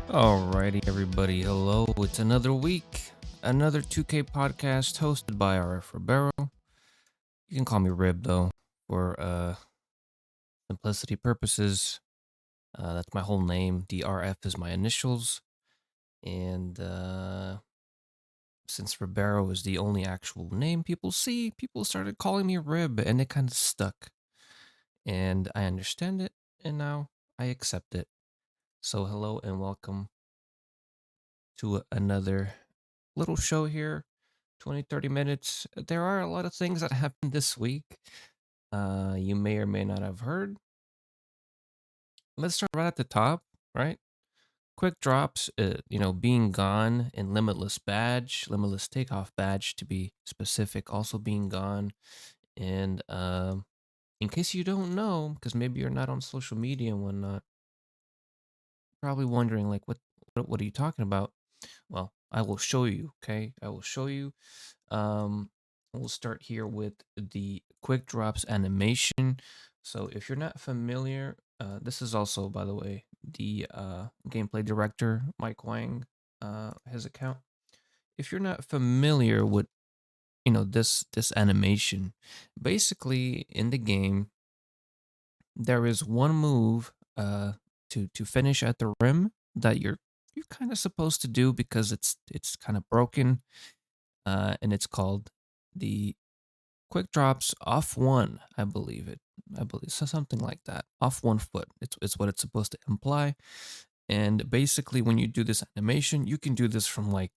Alrighty, everybody. Hello. It's another week, another 2K podcast hosted by RF Ribeiro. You can call me Rib though, for simplicity purposes. That's my whole name. DRF is my initials, and since Ribeiro is the only actual name people see, people started calling me Rib, and it kind of stuck. And I understand it, and now I accept it. So hello and welcome to another little show here, 20, 30 minutes. There are a lot of things that happened this week. You may or may not have heard. Let's start right at the top, right? Quick drops, being gone, and Limitless Takeoff badge to be specific, also being gone. And in case you don't know, because maybe you're not on social media and whatnot, probably wondering like, what are you talking about? Well, I will show you. Okay, I will show you. Um, we'll start here with the quick drops animation. So if you're not familiar, this is also, by the way, the gameplay director Mike Wang, his account. If you're not familiar with this animation, basically in the game there is one move to finish at the rim that you're kind of supposed to do because it's kind of broken, and it's called the quick drops off one, I believe it. I believe so, something like that. Off 1 foot. It's what it's supposed to imply. And basically, when you do this animation, you can do this from like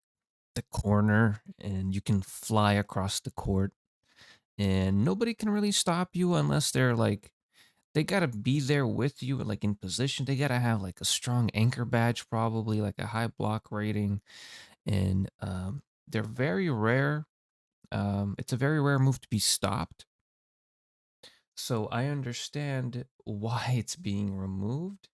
the corner, and you can fly across the court, and nobody can really stop you unless they're like they gotta be there with you, like in position. They gotta have like a strong anchor badge, probably like a high block rating, and they're very rare. It's a very rare move to be stopped. So I understand why it's being removed.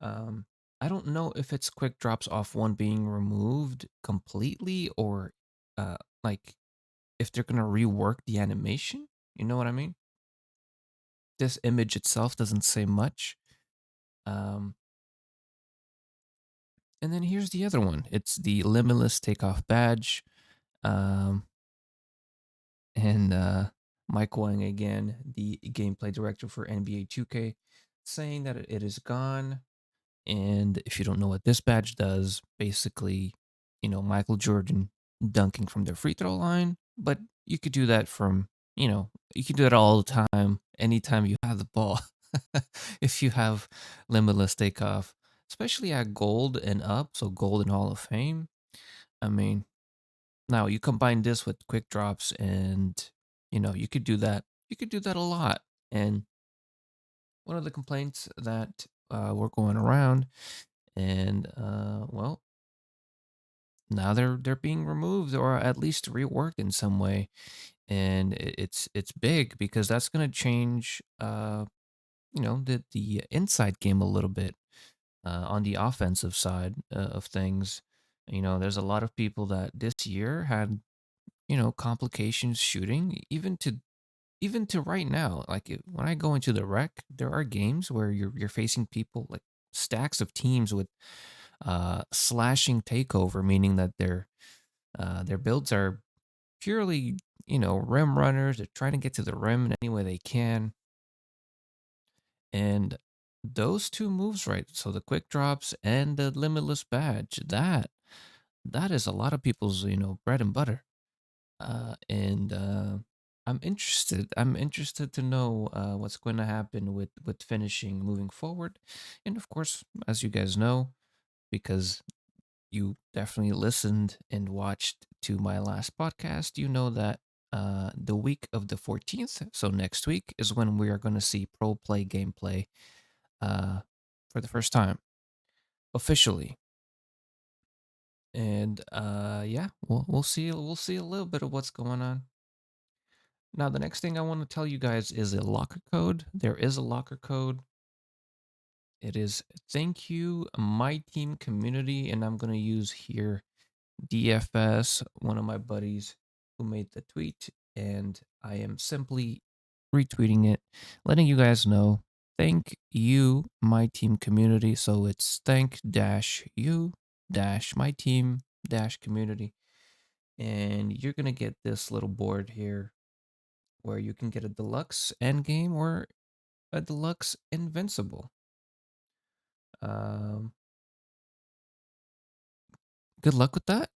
Um, I don't know if it's quick drops off one being removed completely or like if they're gonna rework the animation. You know what I mean? This image itself doesn't say much. Um, and then here's the other one. It's the Limitless Takeoff badge. Um, and Mike Wang again, the gameplay director for NBA 2K, saying that it is gone. And if you don't know what this badge does, basically, Michael Jordan dunking from their free throw line, but you could do that from, you can do that all the time, anytime you have the ball. If you have Limitless Takeoff, especially at gold and up, so gold and Hall of Fame. I mean, now you combine this with quick drops and, you could do that. You could do that a lot. And one of the complaints that were going around, and well, now they're being removed or at least reworked in some way, and it's big because that's going to change the inside game a little bit, on the offensive side of things. There's a lot of people that this year had complications shooting, even to right now. Like when I go into the rec, there are games where you're facing people like stacks of teams with slashing takeover, meaning that their builds are purely rim runners. They're trying to get to the rim in any way they can, and those two moves, right? So the quick drops and the limitless badge, that is a lot of people's bread and butter. And I'm interested to know what's going to happen with finishing moving forward. And of course, as you guys know, because you definitely listened and watched to my last podcast, you know that the week of the 14th, so next week, is when we are going to see Proplay gameplay uh, for the first time officially. And yeah, we'll see a little bit of what's going on. Now, the next thing I want to tell you guys is a locker code. There is a locker code. It is Thank You My Team Community, and I'm going to use here DFS, one of my buddies who made the tweet, and I am simply retweeting it, letting you guys know. Thank You My Team Community. So it's thank-you-my-team-community. And you're going to get this little board here where you can get a deluxe endgame or a deluxe invincible. Um, Good luck with that.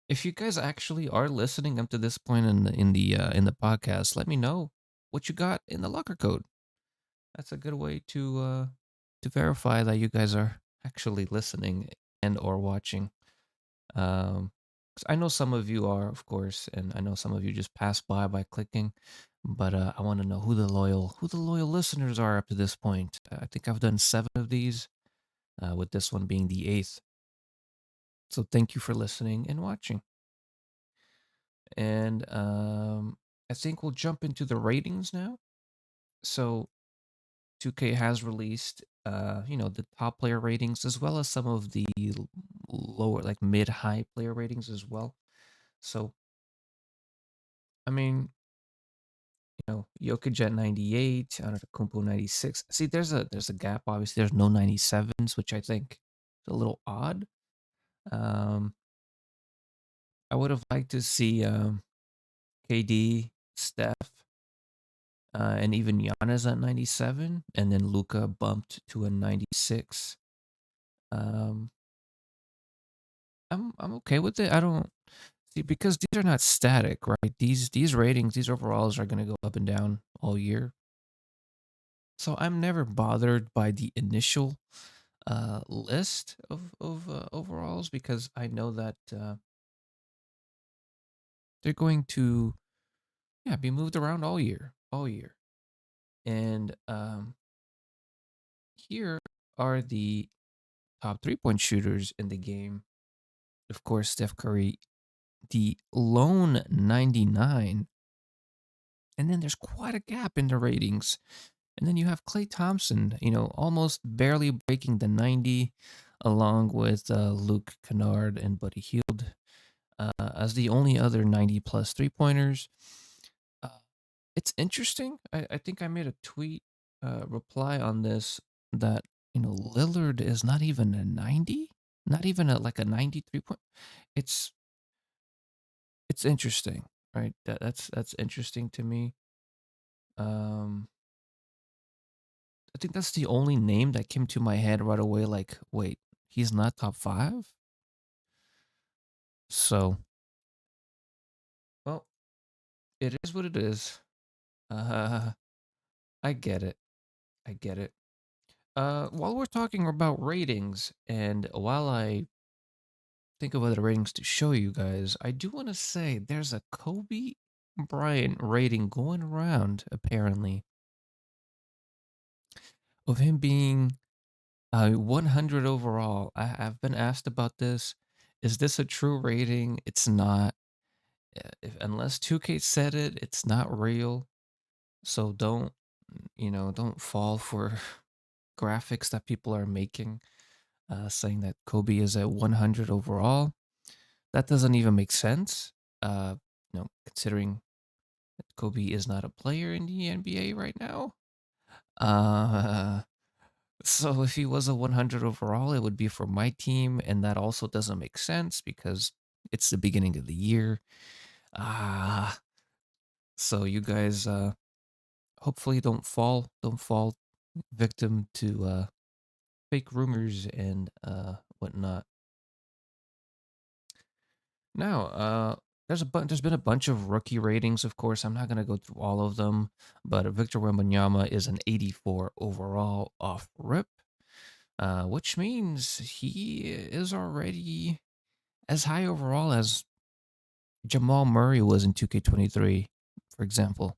If you guys actually are listening up to this point in the podcast, let me know what you got in the locker code. That's a good way to verify that you guys are actually listening and or watching. 'Cause I know some of you are, of course, and I know some of you just pass by clicking, but I want to know who the loyal listeners are up to this point. I think I've done 7 of these, with this one being the 8th. So thank you for listening and watching. And I think we'll jump into the ratings now. So 2K has released, the top player ratings as well as some of the lower, like mid-high player ratings as well. So, I mean, Jokic at 98, Antetokounmpo 96. See, there's a gap. Obviously, there's no 97s, which I think is a little odd. Um, I would have liked to see KD, Steph, and even Giannis at 97, and then Luca bumped to a 96. Um, I'm okay with it. I don't see because these are not static, right? These ratings, these overalls are gonna go up and down all year. So I'm never bothered by the initial list of overalls because I know that they're going to be moved around all year. And here are the top 3-point shooters in the game. Of course, Steph Curry, the lone 99. And then there's quite a gap in the ratings. And then you have Klay Thompson, almost barely breaking the 90, along with Luke Kennard and Buddy Hield as the only other 90 plus 3-pointers. Uh, it's interesting. I think I made a tweet reply on this that, Lillard is not even a 90, not even like a 93 point. It's it's interesting, right? That's interesting to me. Um, I think that's the only name that came to my head right away. Like, wait, he's not top 5? So, well, it is what it is. Uh, I get it. I get it. While we're talking about ratings, and while I think of other ratings to show you guys, I do want to say there's a Kobe Bryant rating going around, apparently, of him being 100 overall. I've been asked about this. Is this a true rating? It's not. Unless 2K said it, it's not real. So don't fall for graphics that people are making, saying that Kobe is at 100 overall. That doesn't even make sense. Considering that Kobe is not a player in the NBA right now. Uh, so if he was a 100 overall, it would be for my team, and that also doesn't make sense because it's the beginning of the year. Ah, so you guys, hopefully don't fall victim to fake rumors and whatnot. Now, there's been a bunch of rookie ratings. Of course, I'm not gonna go through all of them, but Victor Wembanyama is an 84 overall off rip, which means he is already as high overall as Jamal Murray was in 2K23, for example.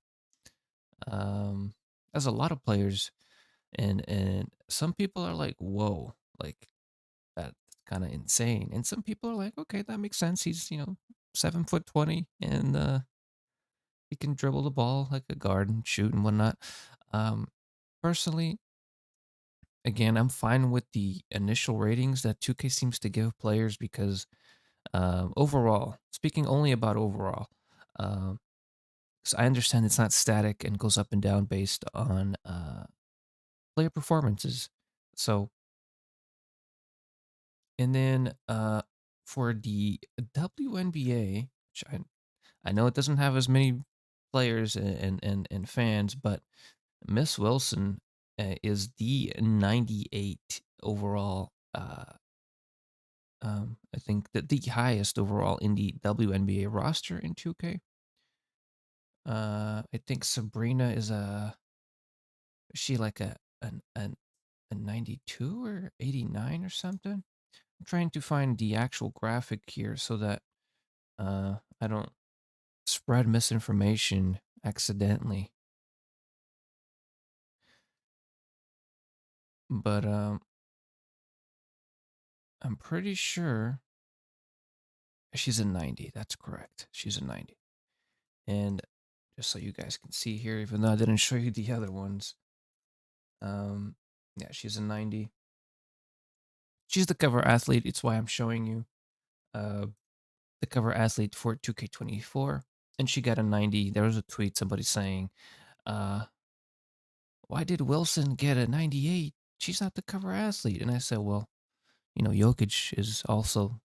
Um, there's a lot of players, and some people are like, "Whoa, like that's kind of insane," and some people are like, "Okay, that makes sense. He's 7 foot 20, and he can dribble the ball like a guard and shoot and whatnot." Um, Personally, again, I'm fine with the initial ratings that 2K seems to give players because overall, speaking only about overall, um, 'cause I understand it's not static and goes up and down based on player performances. So, and then for the WNBA, which I know it doesn't have as many players and fans, but Miss Wilson is the 98 overall. I think the highest overall in the WNBA roster in 2K. I think Sabrina is she like a 92 or 89 or something? I'm trying to find the actual graphic here so that I don't spread misinformation accidentally. But I'm pretty sure she's a 90. That's correct. She's a 90. And just so you guys can see here, even though I didn't show you the other ones, um, yeah, she's a 90. She's the cover athlete. It's why I'm showing you uh, the cover athlete for 2K24. And she got a 90. There was a tweet, somebody saying, uh, why did Wilson get a 98? She's not the cover athlete. And I said, well, Jokic is also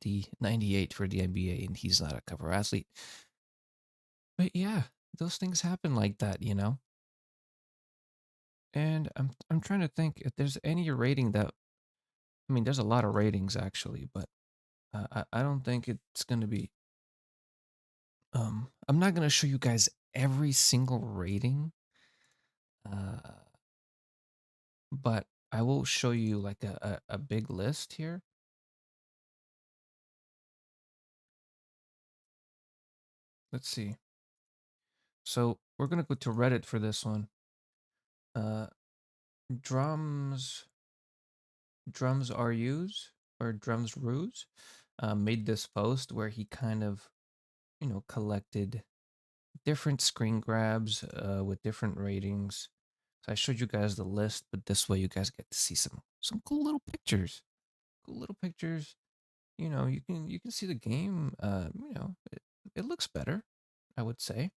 the 98 for the NBA, and he's not a cover athlete. But yeah, those things happen like that. And I'm trying to think if there's any rating that I mean, there's a lot of ratings actually, but I don't think it's gonna be. I'm not gonna show you guys every single rating, uh, but I will show you like a big list here. Let's see. So we're gonna go to Reddit for this one. Uh, drums, drums are used or drums ruse, made this post where he kind of collected different screen grabs with different ratings. So I showed you guys the list, but this way you guys get to see some cool little pictures. Cool little pictures. You can see the game. It looks better, I would say.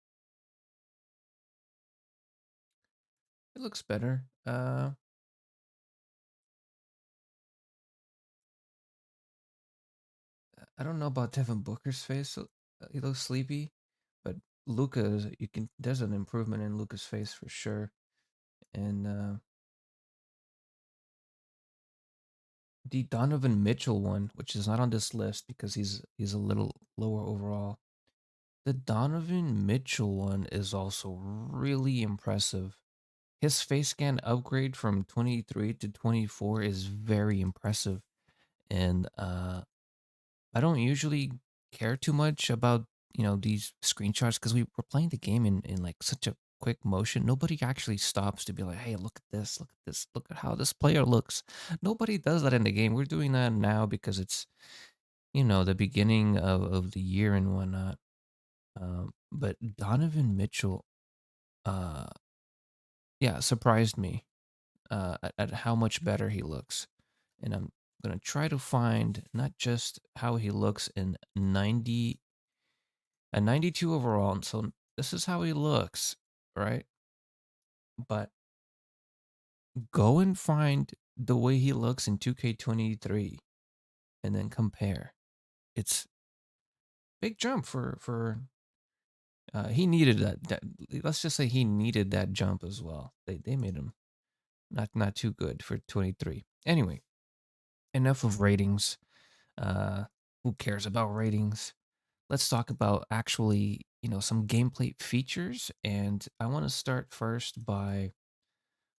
It looks better. I don't know about Devin Booker's face. He looks sleepy, but Luca, there's an improvement in Luca's face for sure. And the Donovan Mitchell one, which is not on this list because he's a little lower overall. The Donovan Mitchell one is also really impressive. His face scan upgrade from 23 to 24 is very impressive. And I don't usually care too much about, these screenshots because we're playing the game in like such a quick motion. Nobody actually stops to be like, hey, look at this, look at how this player looks. Nobody does that in the game. We're doing that now because it's, the beginning of the year and whatnot. But Donovan Mitchell, uh, yeah, surprised me at how much better he looks. And I'm gonna try to find not just how he looks in 92 overall. And so this is how he looks, right? But go and find the way he looks in 2K23 and then compare. It's big jump for he needed that let's just say he needed that jump as well. They made him not too good for 23. Anyway, enough of ratings. Uh who cares about ratings? Let's talk about actually, some gameplay features. And I want to start first by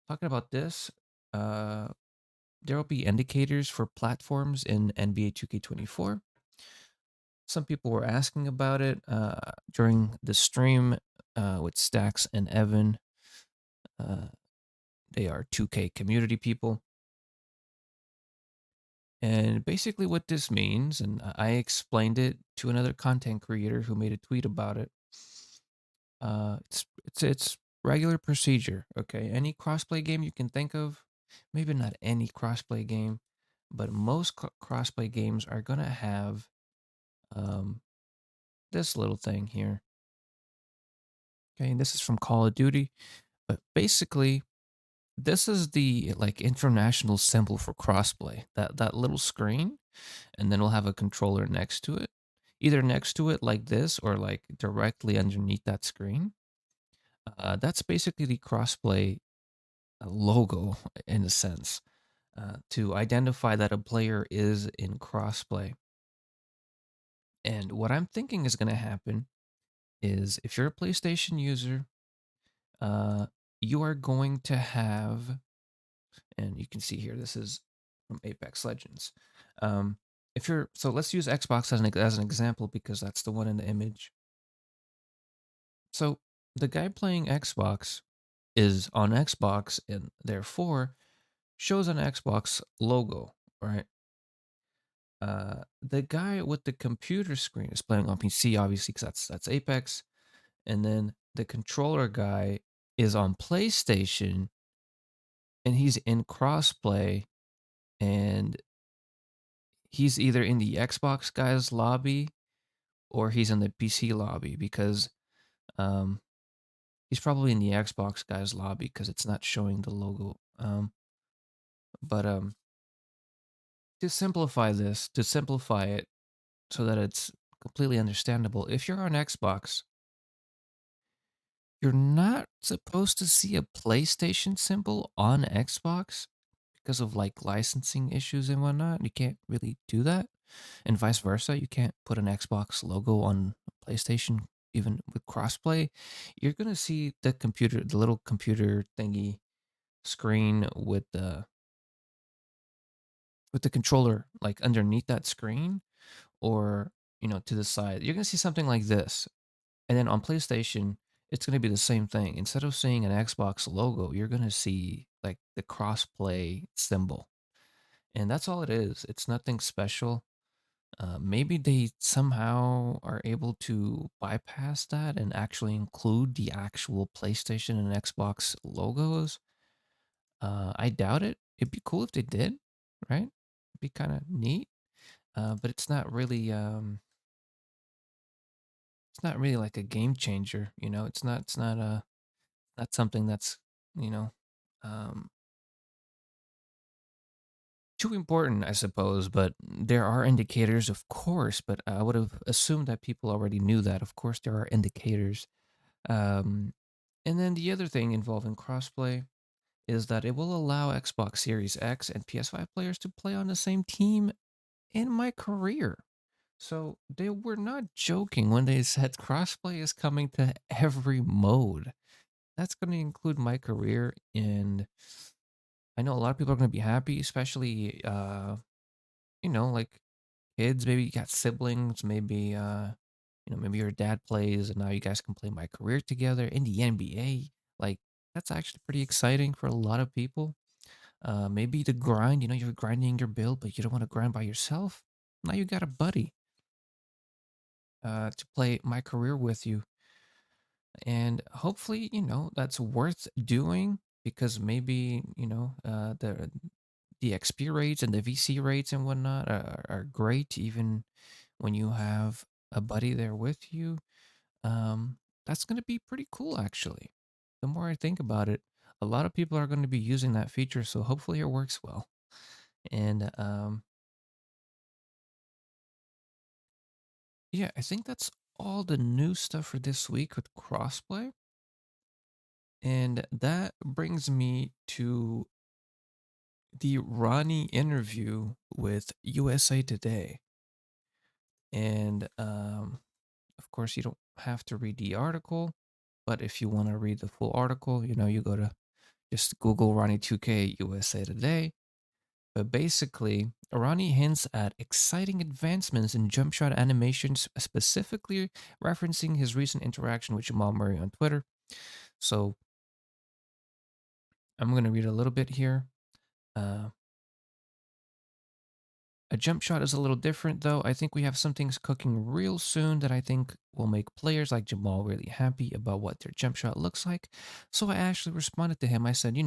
talking about this. Uh there will be indicators for platforms in NBA 2K24. Some people were asking about it during the stream with Stacks and Evan. Uh, they are 2K community people. And basically, what this means, and I explained it to another content creator who made a tweet about it. It's regular procedure. Okay, any crossplay game you can think of, maybe not any crossplay game, but most crossplay games are gonna have um, this little thing here. Okay, and this is from Call of Duty, but basically this is the like international symbol for crossplay. That little screen, and then we'll have a controller next to it, either next to it like this or like directly underneath that screen. That's basically the crossplay logo in a sense, to identify that a player is in crossplay. And what I'm thinking is going to happen is if you're a PlayStation user, uh, you are going to have, and you can see here, this is from Apex Legends. If you're, so let's use Xbox as an example because that's the one in the image. So the guy playing Xbox is on Xbox and therefore shows an Xbox logo, right? The guy with the computer screen is playing on PC, obviously, because that's Apex. And then the controller guy is on PlayStation and he's in crossplay, and he's either in the Xbox guy's lobby or he's in the PC lobby because um, he's probably in the Xbox guy's lobby because it's not showing the logo. But to simplify this, to simplify it so that it's completely understandable, if you're on Xbox, you're not supposed to see a PlayStation symbol on Xbox because of like licensing issues and whatnot. You can't really do that. And vice versa. You can't put an Xbox logo on PlayStation, even with crossplay. You're gonna see the computer, the little computer thingy screen with the controller like underneath that screen, or to the side. You're gonna see something like this. And then on PlayStation, it's going to be the same thing. Instead of seeing an Xbox logo, you're going to see like the crossplay symbol. And that's all it is. It's nothing special. Maybe they somehow are able to bypass that and actually include the actual PlayStation and Xbox logos. I doubt it. It'd be cool if they did, right? It'd be kind of neat. But it's not really like a game changer. It's not something that's, you know, um, too important, I suppose. But there are indicators, of course. But I would have assumed that people already knew that. Of course, there are indicators. Um, and then the other thing involving crossplay is that it will allow Xbox Series X and PS5 players to play on the same team in my career. So they were not joking when they said crossplay is coming to every mode. That's going to include my career, and I know a lot of people are going to be happy, especially like kids. Maybe you got siblings. Maybe maybe your dad plays, and now you guys can play my career together in the NBA. Like that's actually pretty exciting for a lot of people. Maybe the grind. You're grinding your build, but you don't want to grind by yourself. Now you got a buddy to play my career with you, and hopefully that's worth doing because maybe the XP rates and the VC rates and whatnot are great, even when you have a buddy there with you. Um, that's going to be pretty cool, actually. The more I think about it, a lot of people are going to be using that feature, so hopefully it works well. And yeah, I think that's all the new stuff for this week with crossplay. And that brings me to the Ronnie interview with USA Today. And of course, you don't have to read the article, but if you want to read the full article, you go to just Google Ronnie 2K USA Today. But basically, Ronnie hints at exciting advancements in Jumpshot animations, specifically referencing his recent interaction with Jamal Murray on Twitter. So I'm going to read a little bit here. Uh, A jump shot is a little different, though. I think we have some things cooking real soon that I think will make players like Jamal really happy about what their jump shot looks like. So I actually responded to him. I said,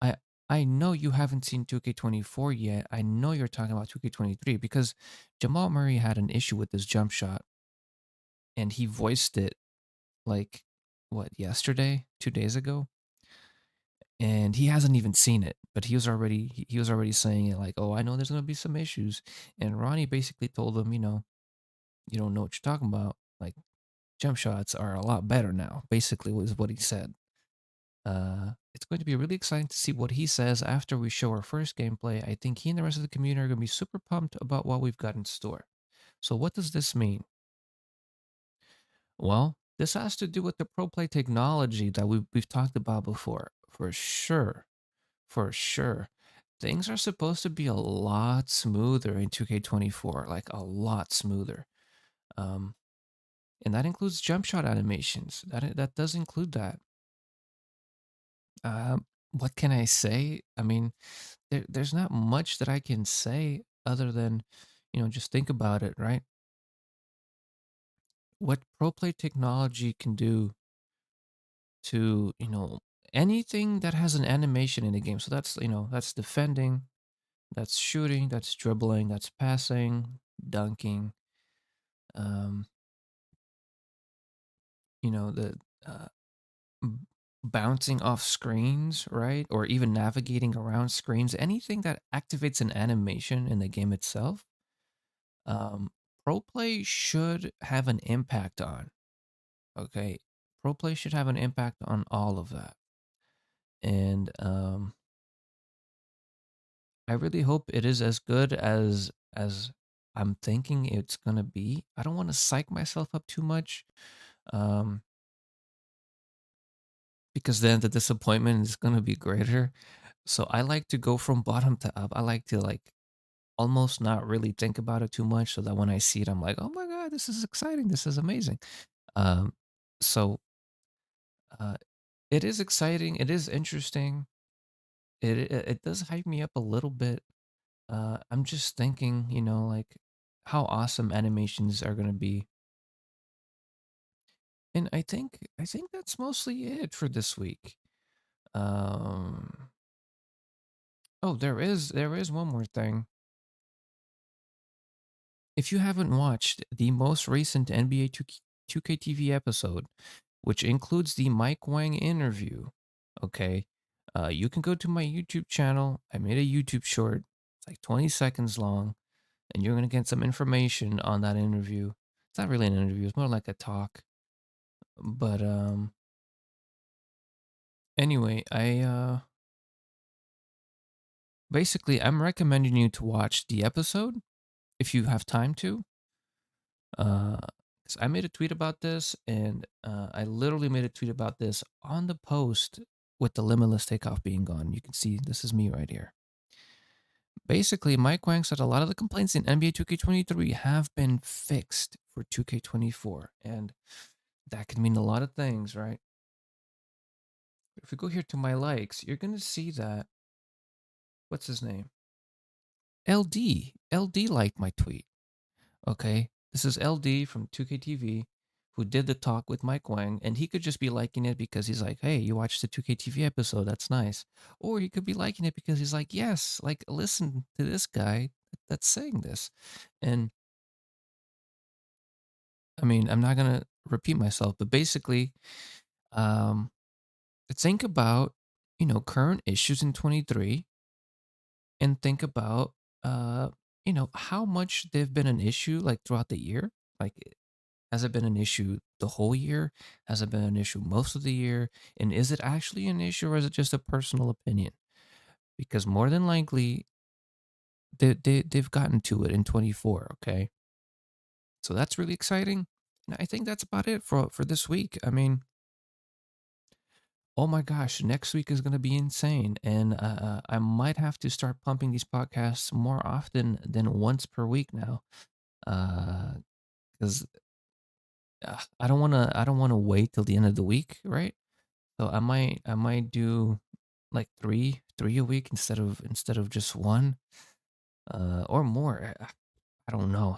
I I know you haven't seen 2K24 yet. I know you're talking about 2K23 because Jamal Murray had an issue with this jump shot, and he voiced it like what, yesterday, 2 days ago. and he hasn't even seen it, but he was already saying it like, "Oh, I know there's gonna be some issues," and Ronnie basically told him, "You don't know what you're talking about. Like jump shots are a lot better now." Basically, was what he said. It's going to be really exciting to see what he says after we show our first gameplay. I think he and the rest of the community are going to be super pumped about what we've got in store. So, what does this mean? Well, this has to do with the Proplay technology that we've talked about before, for sure. For sure. Things are supposed to be a lot smoother in 2K24, like a lot smoother. Um, and that includes jump shot animations. That does include that. What can I say? I mean, there's not much that I can say other than, just think about it, right? What ProPlay technology can do to, anything that has an animation in the game. So that's defending, that's shooting, that's dribbling, that's passing, dunking, um, the uh, b- bouncing off screens, right? Or even navigating around screens, anything that activates an animation in the game itself. um, Pro play should have an impact on. Okay, pro play should have an impact on all of that, and I really hope it is as good as I'm thinking it's gonna be. I don't want to psych myself up too much, um, because then the disappointment is gonna be greater. So I like to go from bottom to up. I like to almost not really think about it too much, so that when I see it, I'm like, oh my god, this is exciting. This is amazing. Um, so uh, it is exciting. It is interesting. It does hype me up a little bit. I'm just thinking, like how awesome animations are gonna be, and I think that's mostly it for this week. Um, oh, there is one more thing. If you haven't watched the most recent NBA 2K TV episode, which includes the Mike Wang interview, okay, you can go to my YouTube channel. I made a YouTube short. It's like 20 seconds long, and you're going to get some information on that interview. It's not really an interview, it's more like a talk. But anyway, I basically I'm recommending you to watch the episode if you have time to. 'Cause I made a tweet about this, and I literally made a tweet about this on the post with the Limitless Takeoff being gone. You can see this is me right here. Basically, Mike Wang said a lot of the complaints in NBA 2K23 have been fixed for 2K24, and that could mean a lot of things, right? If we go here to my likes, you're gonna see that what's his name? LD. LD liked my tweet. Okay, this is LD from 2KTV who did the talk with Mike Wang, and he could just be liking it because he's like, "Hey, you watched the 2KTV episode? That's nice." Or he could be liking it because he's like, "Yes, like listen to this guy that's saying this." And I mean, I'm not gonna repeat myself, but basically, um, think about current issues in 23, and think about how much they've been an issue like throughout the year. Like, has it been an issue the whole year? Has it been an issue most of the year? And is it actually an issue, or is it just a personal opinion? Because more than likely, they've gotten to it in 24. Okay, so that's really exciting. And I think that's about it for this week. I mean, oh my gosh, next week is going to be insane. And I might have to start pumping these podcasts more often than once per week now. Because I don't want to wait till the end of the week, right? So I might do like three a week instead of just one, or more. I don't know.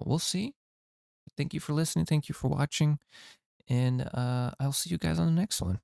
We'll see. Thank you for listening. Thank you for watching, and I'll see you guys on the next one.